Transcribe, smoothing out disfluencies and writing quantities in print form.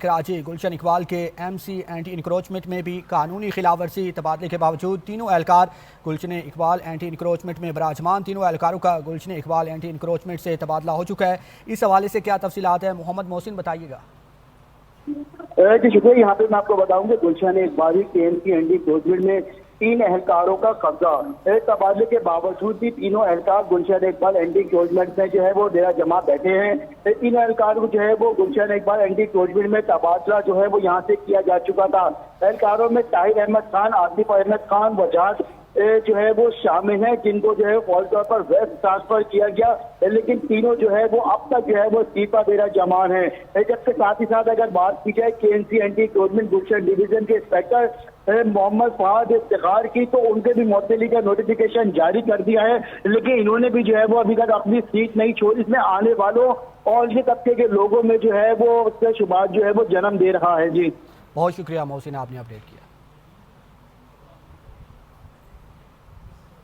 कराची गुलशन इकबाल के MC anti encroachment में भी कानूनी खिलाफ वर्जी तबादले के बावजूद तीनों एहलकार गुलशन इकबाल एंटी इंक्रोचमेंट में बराजमान। तीनों एहलकारों का गुलशन इकबाल एंटी इंक्रोचमेंट से तबादला हो चुका है। इस हवाले से क्या तफसीलात है, मोहम्मद मोहसिन बताइएगा। जी शुक्रिया। यहाँ पे मैं आपको बताऊंगा गुलशन इकबाल के MC एंटी इंक्रोचमेंट में 3 एहलकारों का कब्जा। तबादले के बावजूद भी तीनों एहलकार गुलशन इकबाल एंटी इंक्रोचमेंट में जो है वो डेरा जमा बैठे हैं। तीन एहलकार को जो है वो गुलशन इकबाल एंटी इंक्रोचमेंट में तबादला जो है वो यहाँ से किया जा चुका था। एहलकारों में ताहिर अहमद खान, आसिफ अहमद खान, वजाद जो है वो शामिल हैं, जिनको जो है फौरी तौर पर वेस्ट ट्रांसफर किया गया, लेकिन तीनों जो है वो अब तक जो है वो इस्तीफा देना जमान है। जबकि साथ ही साथ अगर बात की जाए KNC एंटी इंक्रोचमेंट गुलशन डिवीजन के इंस्पेक्टर मोहम्मद फहाद इफ्तिखार की, तो उनके भी मुअत्तली का नोटिफिकेशन जारी कर दिया है, लेकिन इन्होंने भी जो है वो अभी तक अपनी सीट नहीं छोड़ी। इसमें आने वालों और ये तबके के लोगों में जो है वो उसका शुमार जो है वो जन्म दे रहा है। जी बहुत शुक्रिया मोहसिन, आपने अपडेट किया।